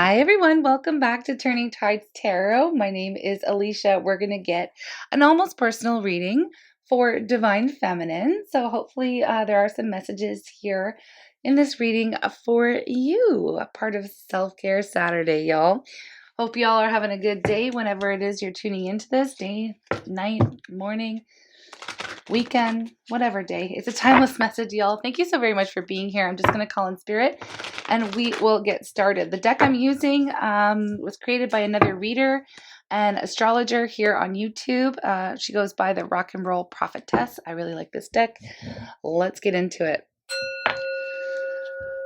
Hi, everyone. Welcome back to Turning Tides Tarot. My name is Alicia. We're going to get an almost personal reading for Divine Feminine. So, hopefully, there are some messages here in this reading for you, a part of Self Care Saturday, y'all. Hope y'all are having a good day whenever it is you're tuning into this day, night, morning, weekend, whatever day. It's a timeless message, y'all. Thank you so very much for being here. I'm just going to call in spirit and we will get started. The deck I'm using was created by another reader and astrologer here on YouTube. She goes by the Rock and Roll Prophetess. I really like this deck. Let's get into it.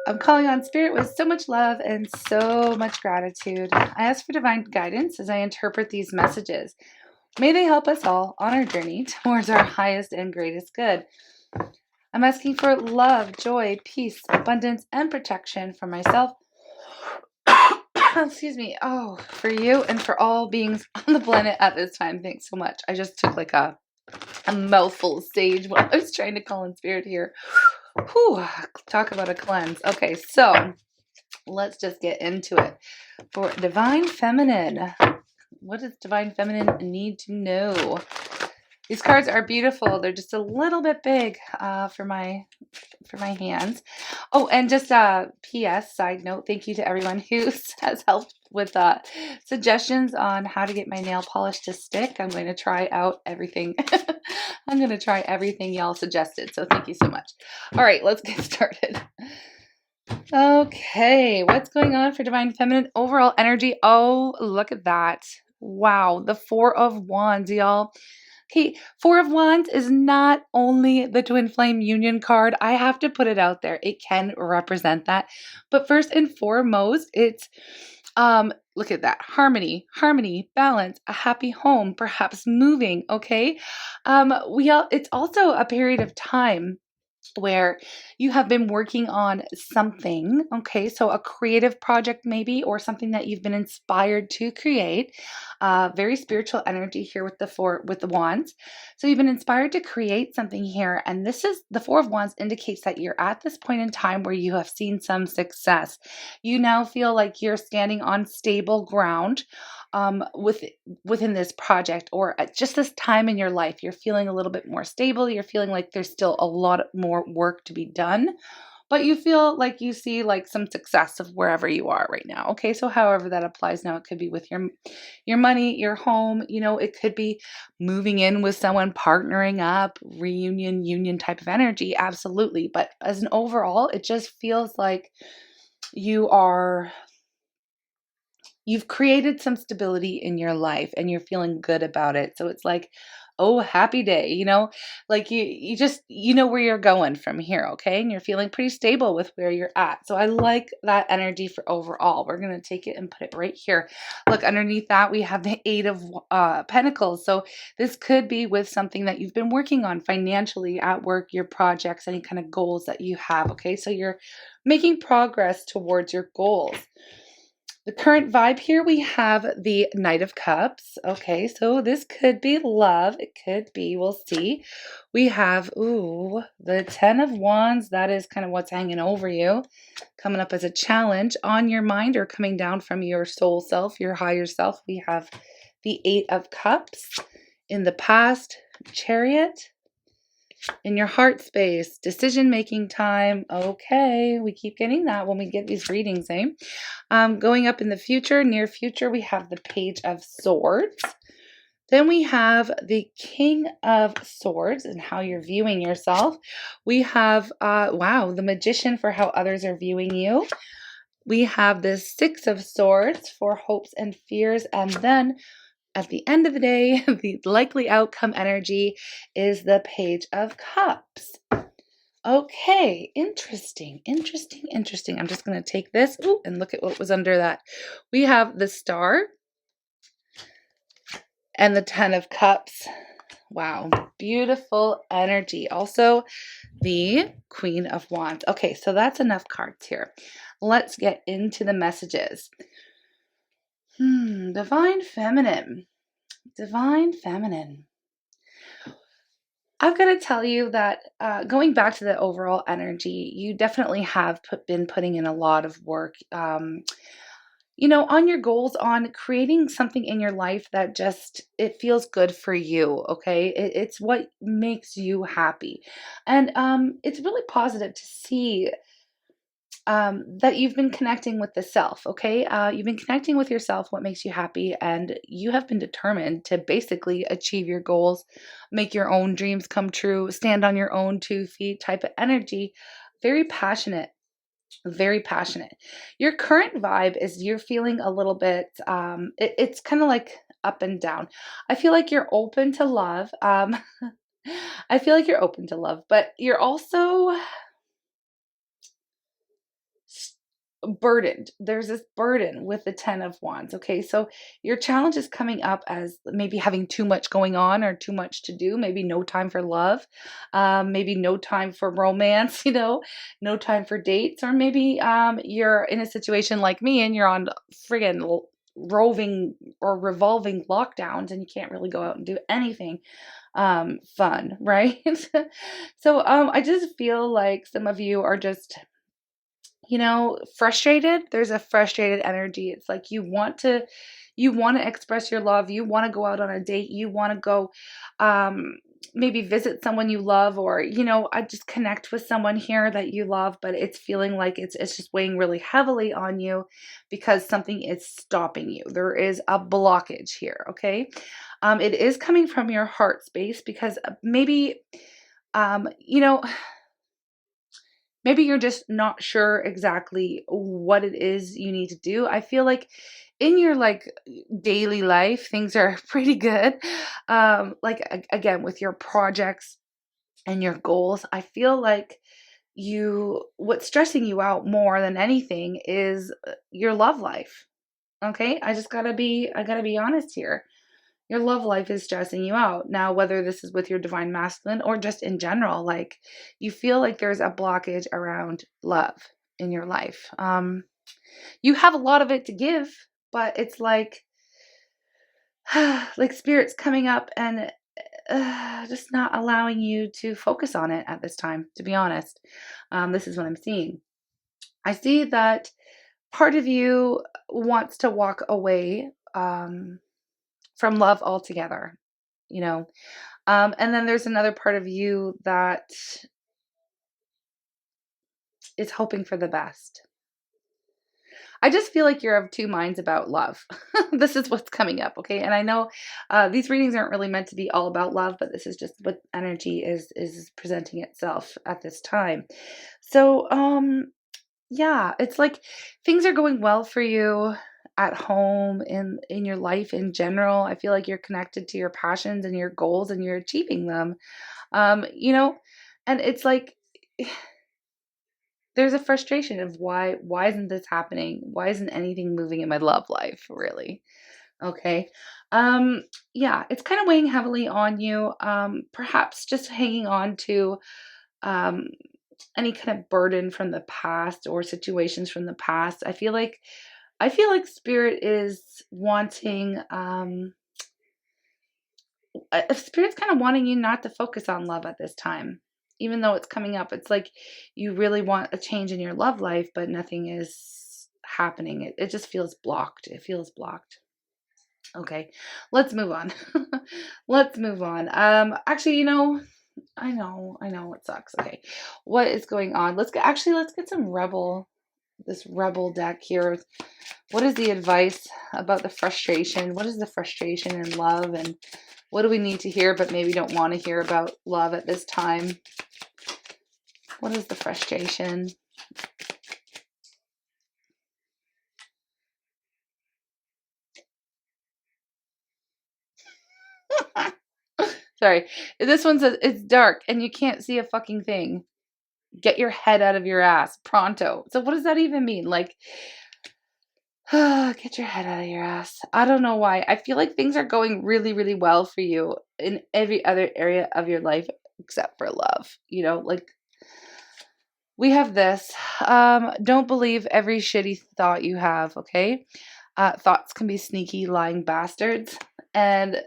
I'm calling on spirit with so much love and so much gratitude. I ask for divine guidance as I interpret these messages. May they help us all on our journey towards our highest and greatest good. I'm asking for love, joy, peace, abundance, and protection for myself. Excuse me. Oh, for you and for all beings on the planet at this time. Thanks so much. I just took like a mouthful of sage while I was trying to call in spirit here. Whew, talk about a cleanse. Okay, so let's just get into it. For Divine Feminine, what does Divine Feminine need to know? These cards are beautiful. They're just a little bit big for my hands. Oh, and just a PS side note, thank you to everyone who has helped with suggestions on how to get my nail polish to stick. I'm going to try out everything. I'm going to try everything y'all suggested. So thank you so much. All right, let's get started. Okay, what's going on for Divine Feminine overall energy? Oh, look at that. Wow, the Four of Wands, y'all. Okay, Four of Wands is not only the Twin Flame Union card. I have to put it out there. It can represent that. But first and foremost, it's look at that. Harmony, balance, a happy home, perhaps moving, okay? It's also a period of time where you have been working on something, okay? So a creative project maybe, or something that you've been inspired to create. Very spiritual energy here with the wands. So you've been inspired to create something here, and this is the Four of Wands indicates that you're at this point in time where you have seen some success. You now feel like you're standing on stable ground within this project, or at just this time in your life. You're feeling a little bit more stable. You're feeling like there's still a lot more work to be done, but you feel like you see like some success of wherever you are right now. Okay, so however that applies now, it could be with your money, your home, it could be moving in with someone, partnering up, reunion, union type of energy, absolutely. But as an overall, it just feels like you've created some stability in your life and you're feeling good about it. So it's like, oh, happy day, like you just, where you're going from here. Okay. And you're feeling pretty stable with where you're at. So I like that energy for overall. We're going to take it and put it right here. Look, underneath that, we have the Eight of Pentacles. So this could be with something that you've been working on financially at work, your projects, any kind of goals that you have. Okay. So you're making progress towards your goals. The current vibe here, we have the Knight of Cups. Okay, so this could be love. It could be, we'll see. We have, the Ten of Wands. That is kind of what's hanging over you, coming up as a challenge on your mind or coming down from your soul self, your higher self. We have the Eight of Cups in the past, Chariot. In your heart space, decision-making time. Okay, we keep getting that when we get these readings, eh? Going up in the future, near future, we have the Page of Swords. Then we have the King of Swords and how you're viewing yourself. We have, the Magician for how others are viewing you. We have the Six of Swords for hopes and fears. And then at the end of the day, the likely outcome energy is the Page of Cups. Okay, interesting. I'm just going to take this and look at what was under that. We have the Star and the Ten of Cups. Wow, beautiful energy. Also, the Queen of Wands. Okay, so that's enough cards here. Let's get into the messages. Divine Feminine. I've got to tell you that going back to the overall energy, you definitely have been putting in a lot of work. on your goals, on creating something in your life that just it feels good for you, okay? It's what makes you happy. And it's really positive to see that you've been connecting with the self, okay? You've been connecting with yourself, what makes you happy, and you have been determined to basically achieve your goals, make your own dreams come true, stand on your own 2 feet type of energy. Very passionate, very passionate. Your current vibe is you're feeling a little bit, it's kind of like up and down. I feel like you're open to love. I feel like you're open to love, but you're also burdened. There's this burden with the 10 of wands. Okay. So your challenge is coming up as maybe having too much going on or too much to do, maybe no time for love, maybe no time for romance, no time for dates, or maybe you're in a situation like me and you're on friggin' roving or revolving lockdowns and you can't really go out and do anything fun, right? So I just feel like some of you are just frustrated. There's a frustrated energy. It's like you want to express your love. You want to go out on a date. You want to go maybe visit someone you love, or I just connect with someone here that you love, but it's feeling like it's just weighing really heavily on you because something is stopping you. There is a blockage here, okay? It is coming from your heart space because maybe um, you know maybe you're just not sure exactly what it is you need to do. I feel like in your daily life, things are pretty good. Again, with your projects and your goals, I feel like what's stressing you out more than anything is your love life. Okay. I gotta be honest here. Your love life is stressing you out. Now, whether this is with your divine masculine or just in general, like you feel like there's a blockage around love in your life. You have a lot of it to give, but it's like like spirits coming up and just not allowing you to focus on it at this time, to be honest. This is what I'm seeing. I see that part of you wants to walk away from love altogether, you know. And then there's another part of you that is hoping for the best. I just feel like you're of two minds about love. This is what's coming up, okay? And I know these readings aren't really meant to be all about love, but this is just what energy is presenting itself at this time. So, yeah, it's like things are going well for you at home, in your life in general. I feel like you're connected to your passions and your goals and you're achieving them. You know, and it's like there's a frustration of why isn't this happening? Why isn't anything moving in my love life, really? Okay. Yeah, it's kind of weighing heavily on you. Perhaps just hanging on to um any kind of burden from the past or situations from the past. I feel like spirit is wanting spirit's kind of wanting you not to focus on love at this time. Even though it's coming up, it's like you really want a change in your love life, but nothing is happening. It just feels blocked. It feels blocked. Okay, let's move on. Let's move on. Actually, I know it sucks. Okay, what is going on? Let's get some this rebel deck here. What is the advice about the frustration? What is the frustration in love, and what do we need to hear but maybe don't want to hear about love at this time? What is the frustration? Sorry. This one says it's dark and you can't see a fucking thing. Get your head out of your ass. Pronto. So what does that even mean? Like, get your head out of your ass. I don't know why. I feel like things are going really, really well for you in every other area of your life except for love. Like we have this. Don't believe every shitty thought you have, okay? Thoughts can be sneaky, lying bastards. And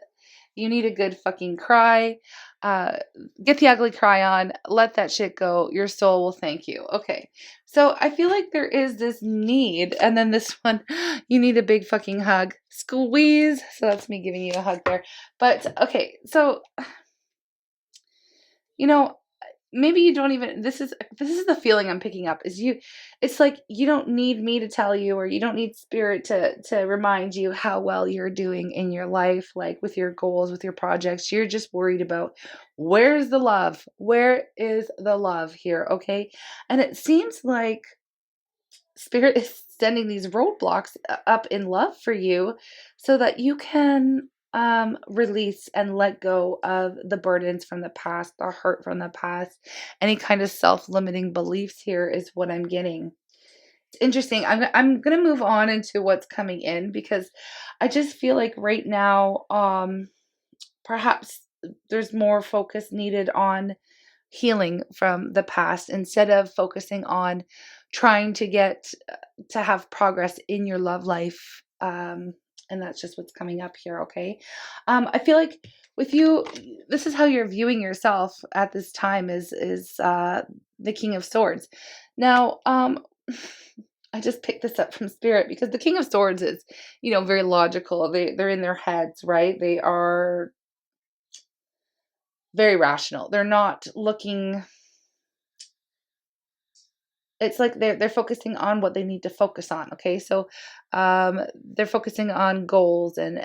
You need a good fucking cry. Uh, get the ugly cry on. Let that shit go. Your soul will thank you. Okay. So I feel like there is this need. And then this one, you need a big fucking hug. Squeeze. So that's me giving you a hug there. But okay. So, you know, maybe you don't even, this is the feeling I'm picking up is it's like you don't need me to tell you, or you don't need spirit to remind you how well you're doing in your life, like with your goals, with your projects. You're just worried about where's the love, where is the love here. Okay. And it seems like spirit is sending these roadblocks up in love for you so that you can release and let go of the burdens from the past, the hurt from the past, any kind of self-limiting beliefs. Here is what I'm getting. It's interesting. I'm gonna move on into what's coming in, because I just feel like right now, perhaps there's more focus needed on healing from the past instead of focusing on trying to get to have progress in your love life. And that's just what's coming up here. Okay. I feel like with you, this is how you're viewing yourself at this time is the King of Swords. Now, I just picked this up from Spirit because the King of Swords is, very logical. They're in their heads, right? They are very rational. They're not looking, it's like they're focusing on what they need to focus on. Okay. So they're focusing on goals and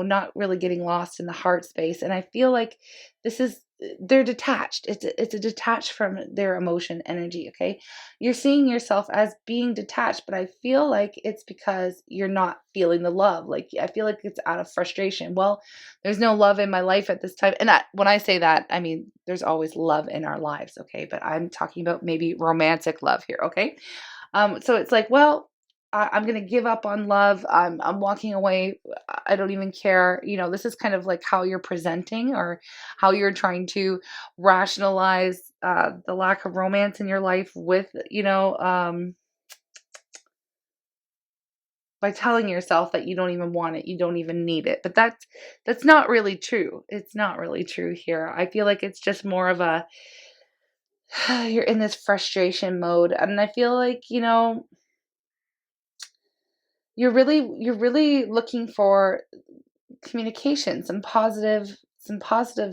not really getting lost in the heart space. And I feel like this is, they're detached. It's a detached from their emotion energy. Okay. You're seeing yourself as being detached, but I feel like it's because you're not feeling the love. Like, I feel like it's out of frustration. Well, there's no love in my life at this time. And when I say that, I mean, there's always love in our lives. Okay. But I'm talking about maybe romantic love here. Okay. So it's like, well, I'm going to give up on love. I'm walking away. I don't even care. This is kind of like how you're presenting, or how you're trying to rationalize the lack of romance in your life with, by telling yourself that you don't even want it, you don't even need it. But that's not really true. It's not really true here. I feel like it's just more of a you're in this frustration mode, and I feel like, you're really looking for communication, some positive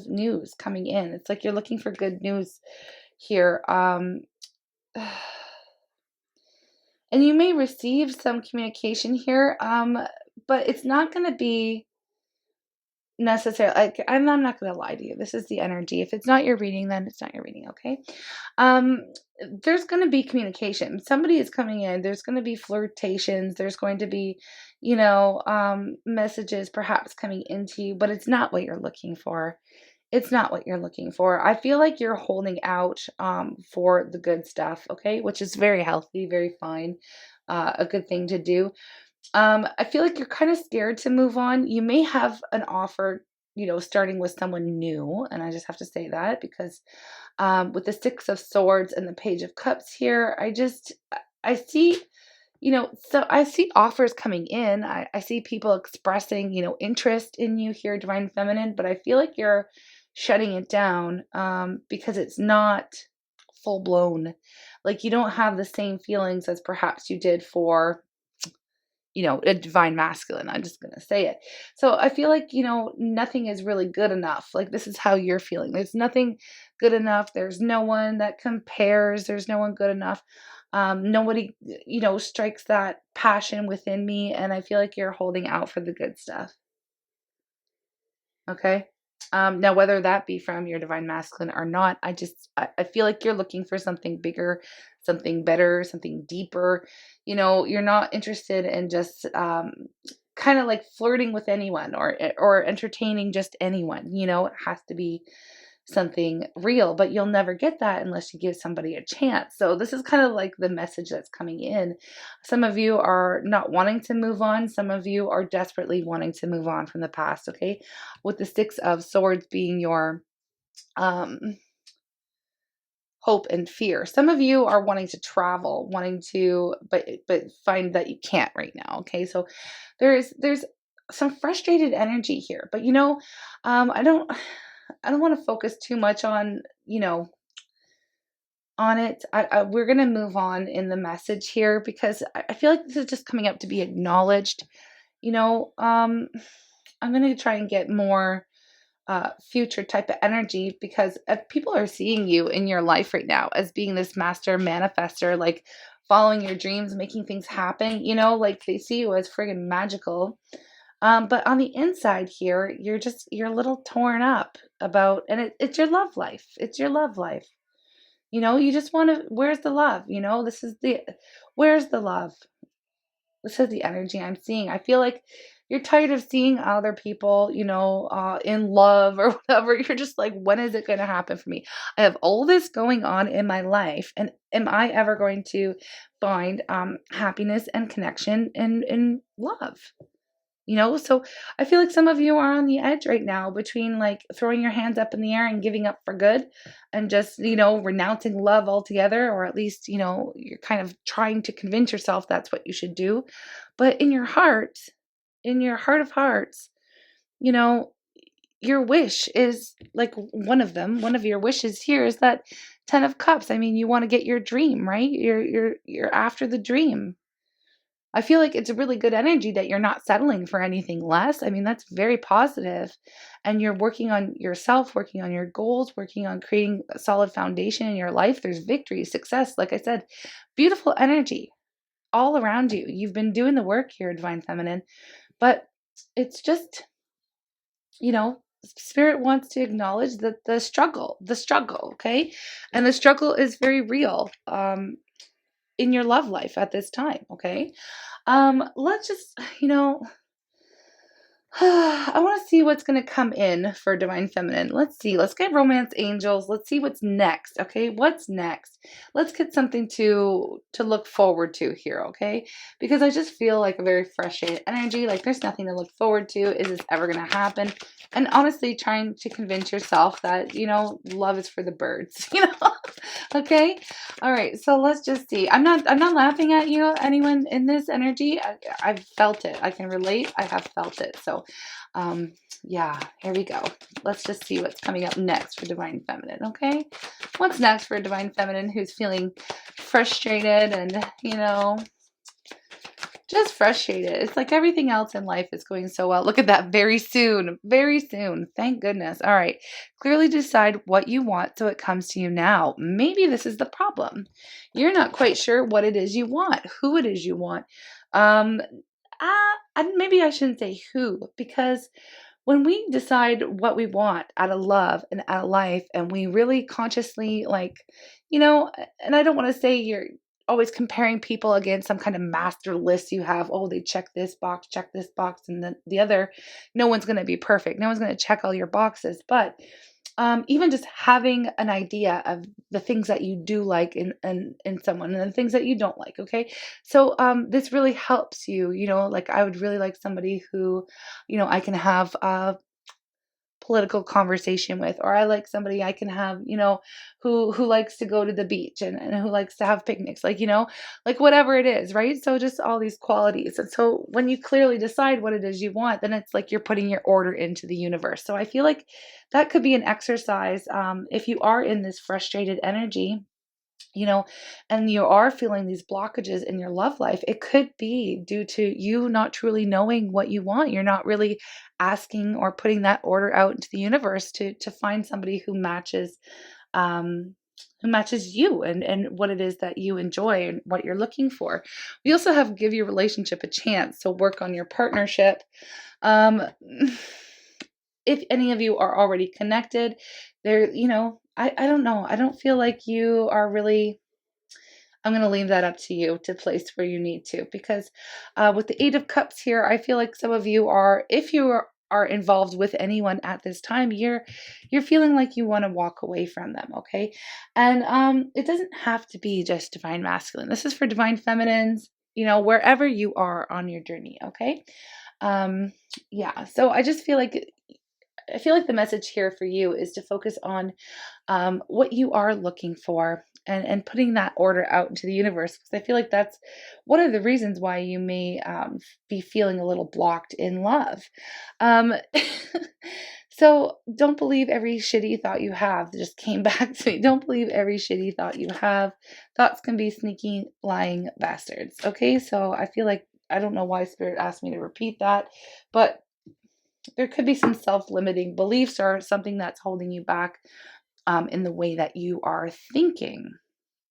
news coming in. It's like you're looking for good news here. And you may receive some communication here, but it's not going to be necessarily like, I'm not going to lie to you. This is the energy. If it's not your reading, then it's not your reading. Okay. Um, there's going to be communication. Somebody is coming in. There's going to be flirtations. There's going to be, messages perhaps coming into you, but it's not what you're looking for. It's not what you're looking for. I feel like you're holding out for the good stuff, okay, which is very healthy, very fine, a good thing to do. I feel like you're kind of scared to move on. You may have an offer, starting with someone new, and I just have to say that because with the Six of Swords and the Page of Cups here, I see. So I see offers coming in. I see people expressing, interest in you here, Divine Feminine, but I feel like you're shutting it down because it's not full blown. Like, you don't have the same feelings as perhaps you did for, a Divine Masculine. I'm just going to say it. So I feel like, nothing is really good enough. Like, this is how you're feeling. There's nothing good enough. There's no one that compares. There's no one good enough. Nobody, strikes that passion within me. And I feel like you're holding out for the good stuff. Okay. Now, whether that be from your Divine Masculine or not, I feel like you're looking for something bigger, something better, something deeper. You're not interested in just kind of like flirting with anyone, or entertaining just anyone. It has to be something real, but you'll never get that unless you give somebody a chance. So this is kind of like the message that's coming in. Some of you are not wanting to move on. Some of you are desperately wanting to move on from the past. Okay. With the Six of Swords being your um, hope and fear. Some of you are wanting to travel, wanting to, but find that you can't right now. Okay. So there's some frustrated energy here, but I don't want to focus too much on, on it. We're going to move on in the message here because I feel like this is just coming up to be acknowledged. You know, I'm going to try and get more future type of energy because people are seeing you in your life right now as being this master manifester, like following your dreams, making things happen, like they see you as friggin' magical. But on the inside here, you're a little torn up about, and it's your love life. It's your love life. You just want to, where's the love? Where's the love? This is the energy I'm seeing. I feel like you're tired of seeing other people, in love or whatever. You're just like, when is it going to happen for me? I have all this going on in my life, and am I ever going to find happiness and connection in love? So I feel like some of you are on the edge right now between like throwing your hands up in the air and giving up for good and just, renouncing love altogether, or at least, you're kind of trying to convince yourself that's what you should do. But in your heart of hearts, you know, your wish is like one of your wishes here is that 10 of cups. I mean, you want to get your dream, right? You're after the dream. I feel like it's a really good energy that you're not settling for anything less. I mean, that's very positive. And you're working on yourself, working on your goals, working on creating a solid foundation in your life. There's victory, success. Like I said, beautiful energy all around you. You've been doing the work here, Divine Feminine, but it's just, Spirit wants to acknowledge that the struggle, okay? And the struggle is very real in your love life at this time, okay? Let's just, I want to see what's going to come in for Divine Feminine. Let's see. Let's get Romance Angels. Let's see what's next. Okay, what's next? Let's get something to look forward to here. Okay, because I just feel like a very frustrated energy. Like there's nothing to look forward to. Is this ever going to happen? And honestly, trying to convince yourself that love is for the birds. Okay. All right. So let's just see. I'm not laughing at you. Anyone in this energy? I've felt it. I can relate. I have felt it. So yeah, here we go. Let's just see what's coming up next for Divine Feminine, okay? What's next for Divine Feminine who's feeling frustrated and, just frustrated. It's like everything else in life is going so well. Look at that. Very soon. Very soon. Thank goodness. All right. Clearly decide what you want so it comes to you now. Maybe this is the problem. You're not quite sure what it is you want, who it is you want. Maybe I shouldn't say who, because when we decide what we want out of love and out of life, and we really consciously and I don't want to say you're always comparing people against some kind of master list you have. Oh, they check this box, and then the other. No one's going to be perfect. No one's going to check all your boxes. But even just having an idea of the things that you do like in someone and the things that you don't like. Okay. So this really helps you, like I would really like somebody who, I can have political conversation with, or I like somebody I can have, who likes to go to the beach and who likes to have picnics, like, like whatever it is, right? So just all these qualities. And so when you clearly decide what it is you want, then it's like you're putting your order into the universe. So I feel like that could be an exercise if you are in this frustrated energy, and you are feeling these blockages in your love life. It could be due to you not truly knowing what you want. You're not really asking or putting that order out into the universe to find somebody who matches you and what it is that you enjoy and what you're looking for. We also have give your relationship a chance. So work on your partnership. If any of you are already connected, there, I don't know. I don't feel like you are really. I'm going to leave that up to you to place where you need to, because with the Eight of Cups here, I feel like some of you are, if you are involved with anyone at this time, you're feeling like you want to walk away from them, okay? And it doesn't have to be just Divine Masculine. This is for Divine Feminines, wherever you are on your journey, okay? Yeah, so I feel like the message here for you is to focus on what you are looking for and putting that order out into the universe, because I feel like that's one of the reasons why you may be feeling a little blocked in love. Um, so don't believe every shitty thought you have. Just came back to me. Don't believe every shitty thought you have. Thoughts can be sneaky, lying bastards. Okay, so I feel like I don't know why Spirit asked me to repeat that, but there could be some self-limiting beliefs or something that's holding you back in the way that you are thinking.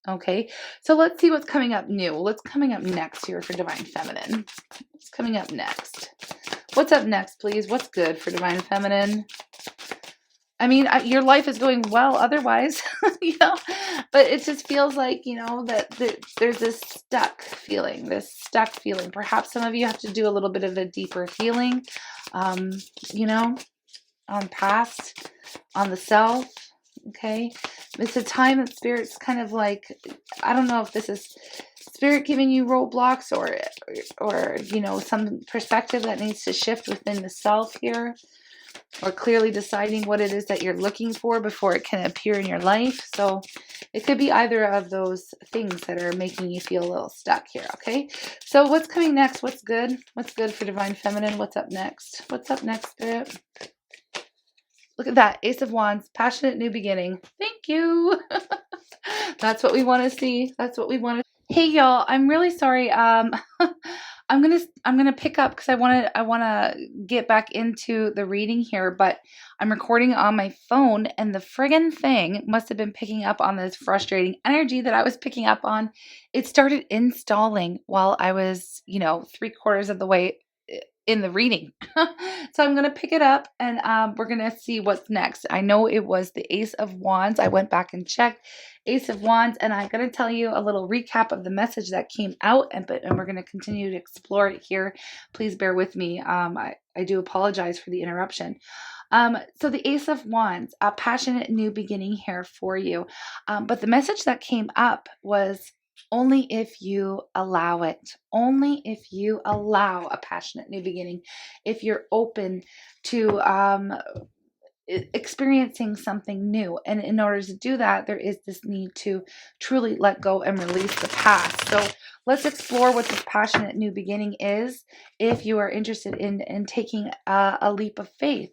Okay, so let's see what's coming up new. What's coming up next here for Divine Feminine? What's coming up next? What's up next, please? What's good for Divine Feminine? I mean, your life is going well otherwise, but it just feels like, that there's this stuck feeling, Perhaps some of you have to do a little bit of a deeper healing, um, on past, on the self. Okay. It's a time that Spirit's kind of like, I don't know if this is Spirit giving you roadblocks or, some perspective that needs to shift within the self here, or clearly deciding what it is that you're looking for before it can appear in your life. So it could be either of those things that are making you feel a little stuck here. Okay. So what's coming next? What's good? What's good for Divine Feminine? What's up next? What's up next, Spirit? Look at that. Ace of Wands, passionate new beginning. Thank you. That's what we want to see. That's what we want to. Hey y'all, I'm really sorry. I'm gonna pick up because I wanna get back into the reading here, but I'm recording on my phone and the friggin' thing must have been picking up on this frustrating energy that I was picking up on. It started installing while I was, 3/4 of the way in the reading. So I'm going to pick it up and we're going to see what's next. I know it was the Ace of Wands. I went back and checked Ace of Wands, and I'm going to tell you a little recap of the message that came out, and we're going to continue to explore it here. Please bear with me. I do apologize for the interruption. So the Ace of Wands, a passionate new beginning here for you. But the message that came up was only if you allow it. Only if you allow a passionate new beginning. If you're open to experiencing something new. And in order to do that, there is this need to truly let go and release the past. So let's explore what this passionate new beginning is if you are interested in taking a leap of faith.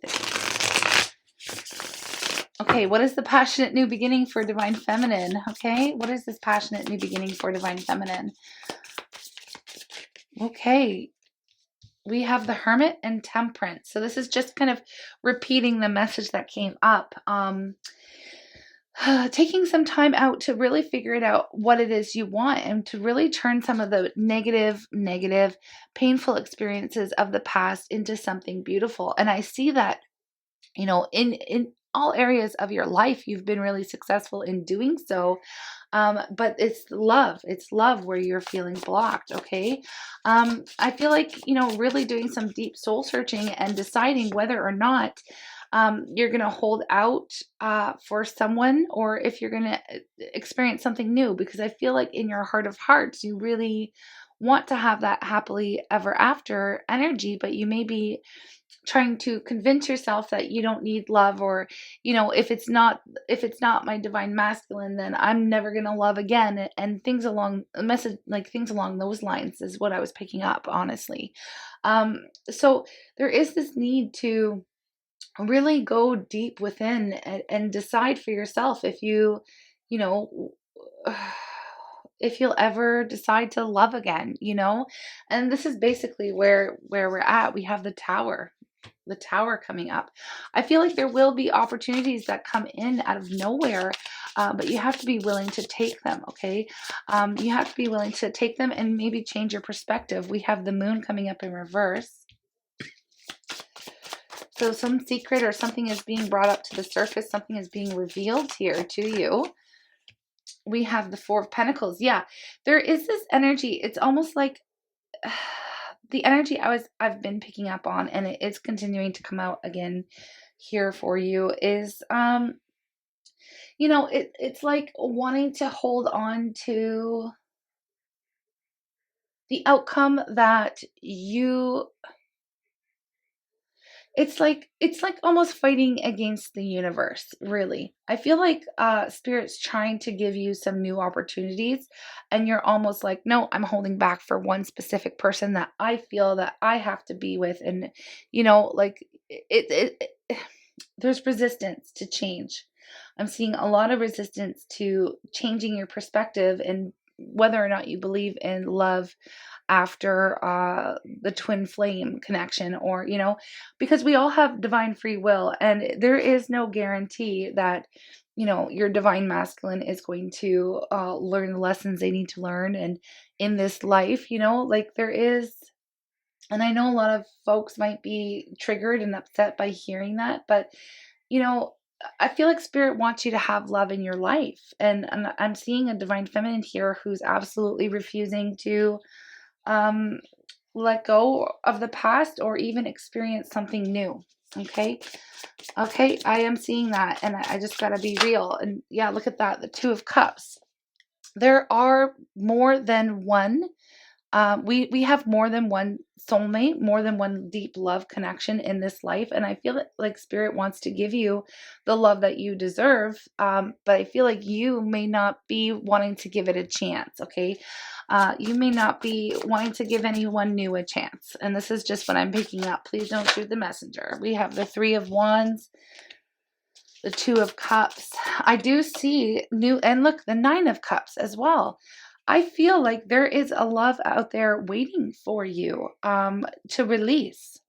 Okay, what is the passionate new beginning for Divine Feminine? Okay, what is this passionate new beginning for Divine Feminine? Okay, we have the Hermit and Temperance. So this is just kind of repeating the message that came up. Taking some time out to really figure it out what it is you want, and to really turn some of the negative, painful experiences of the past into something beautiful. And I see that, in all areas of your life, you've been really successful in doing so. But it's love where you're feeling blocked. Okay. I feel like, really doing some deep soul searching and deciding whether or not you're going to hold out for someone, or if you're going to experience something new, because I feel like in your heart of hearts, you really want to have that happily ever after energy, but you may be trying to convince yourself that you don't need love, or if it's not my divine masculine, then I'm never going to love again, and things along those lines is what I was picking up, honestly. So there is this need to really go deep within and decide for yourself if you know if you'll ever decide to love again, and this is basically where we're at. We have the Tower coming up. I feel like there will be opportunities that come in out of nowhere, but you have to be willing to take them. Okay. You have to be willing to take them and maybe change your perspective. We have the Moon coming up in reverse. So some secret or something is being brought up to the surface. Something is being revealed here to you. We have the Four of Pentacles. Yeah, there is this energy. It's almost like the energy I've been picking up on, and it is continuing to come out again here for you, is it's like wanting to hold on to the outcome that you it's like almost fighting against the universe, really. I feel like spirit's trying to give you some new opportunities, and you're almost like, no, I'm holding back for one specific person that I feel that I have to be with. And like there's resistance to change. I'm seeing a lot of resistance to changing your perspective and whether or not you believe in love after the twin flame connection, or because we all have divine free will, and there is no guarantee that your divine masculine is going to learn the lessons they need to learn and in this life, like there is. And I know a lot of folks might be triggered and upset by hearing that, but you know I feel like spirit wants you to have love in your life, and I'm seeing a divine feminine here who's absolutely refusing to um, let go of the past or even experience something new. Okay. Okay. I am seeing that. And I just got to be real. And yeah, look at that. The Two of Cups. There are more than one. We have more than one soulmate, more than one deep love connection in this life, and I feel like spirit wants to give you the love that you deserve. But I feel like you may not be wanting to give it a chance. Okay, you may not be wanting to give anyone new a chance, and this is just what I'm picking up. Please don't shoot the messenger. We have the Three of Wands, the Two of Cups. I do see new, and look, the Nine of Cups as well. I feel like there is a love out there waiting for you to release.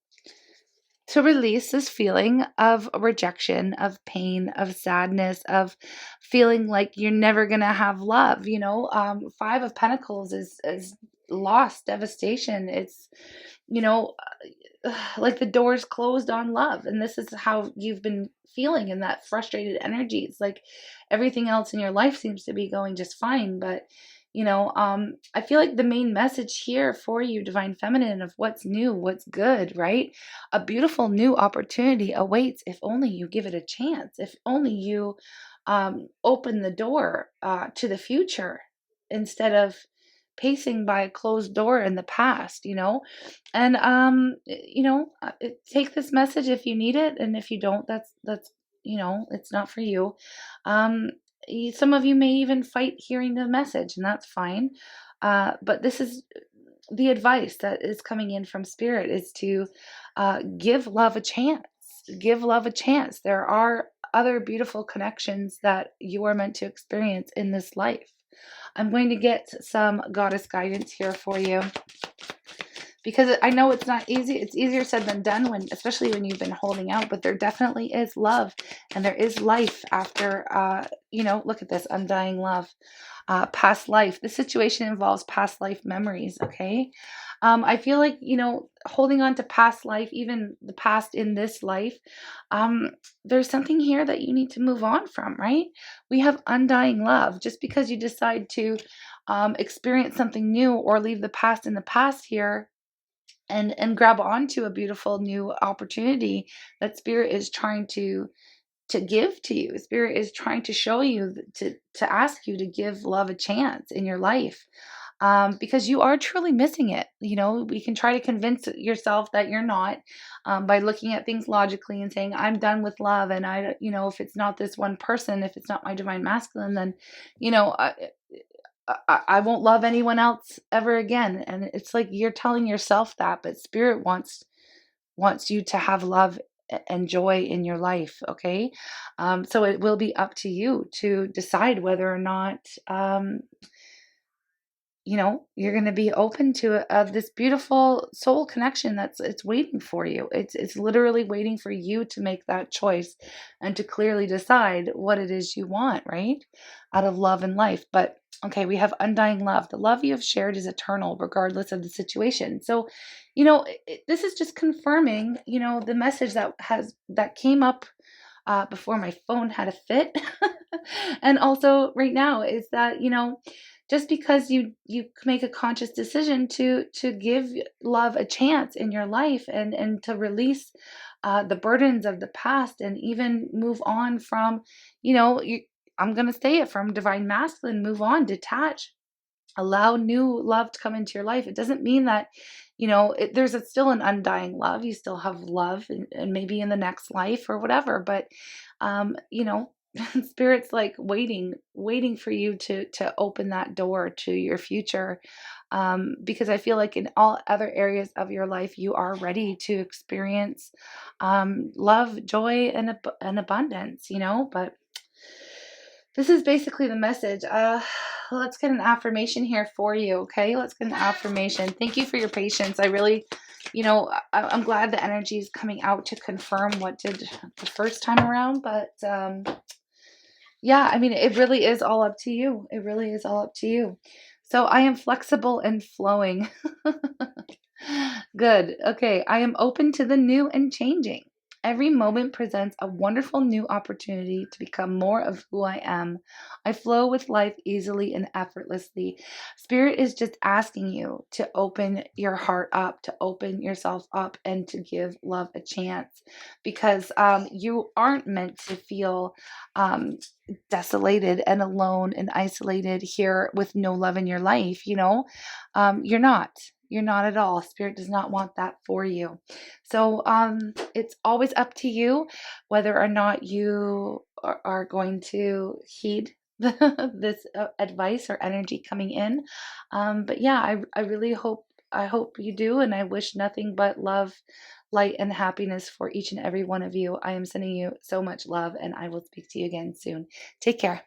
To release this feeling of rejection, of pain, of sadness, of feeling like you're never gonna have love. Five of Pentacles is loss, devastation. It's you know like the door's closed on love, and this is how you've been feeling in that frustrated energy. It's like everything else in your life seems to be going just fine, but I feel like the main message here for you, divine feminine, of what's new, what's good, right? A beautiful new opportunity awaits if only you give it a chance, if only you open the door to the future instead of pacing by a closed door in the past. And take this message if you need it, and if you don't, that's it's not for you. um some of you may even fight hearing the message, and that's fine. But this is the advice that is coming in from spirit, is to give love a chance. Give love a chance. There are other beautiful connections that you are meant to experience in this life. I'm going to get some goddess guidance here for you, because I know it's not easy. It's easier said than done, especially when you've been holding out, but there definitely is love, and there is life after, look at this, undying love, past life. The situation involves past life memories. Okay. I feel like, holding on to past life, even the past in this life, there's something here that you need to move on from, right? We have undying love. Just because you decide to experience something new or leave the past in the past here, and grab onto a beautiful new opportunity that spirit is trying to give to you. Spirit is trying to show you, to ask you to give love a chance in your life, because you are truly missing it. We can try to convince yourself that you're not, by looking at things logically and saying, I'm done with love, and if it's not this one person, if it's not my divine masculine, then I won't love anyone else ever again. And it's like you're telling yourself that, but spirit wants you to have love and joy in your life. Okay. So it will be up to you to decide whether or not, you're going to be open to this beautiful soul connection it's waiting for you. It's literally waiting for you to make that choice and to clearly decide what it is you want, right? Out of love and life. But okay, we have undying love. The love you have shared is eternal, regardless of the situation. So, this is just confirming, the message that came up before my phone had a fit. And also right now is that, just because you make a conscious decision to give love a chance in your life, and to release the burdens of the past, and even move on from, I'm going to say it, from divine masculine, move on, detach, allow new love to come into your life. It doesn't mean that there's still an undying love. You still have love, and maybe in the next life or whatever. But, you know, Spirit's like waiting for you to open that door to your future. Because I feel like in all other areas of your life, you are ready to experience love, joy, and abundance, but this is basically the message. Let's get an affirmation here for you, okay? Let's get an affirmation. Thank you for your patience. I really, I'm glad the energy is coming out to confirm what did the first time around, but yeah, I mean, it really is all up to you. It really is all up to you. So I am flexible and flowing. Good. Okay. I am open to the new and changing. Every moment presents a wonderful new opportunity to become more of who I am. I flow with life easily and effortlessly. Spirit is just asking you to open your heart up, to open yourself up, and to give love a chance, because you aren't meant to feel um, desolated and alone and isolated here with no love in your life. You're not. You're not at all. Spirit does not want that for you. So it's always up to you whether or not you are going to heed this advice or energy coming in. But yeah, I really hope you do, and I wish nothing but love, light, and happiness for each and every one of you. I am sending you so much love, and I will speak to you again soon. Take care.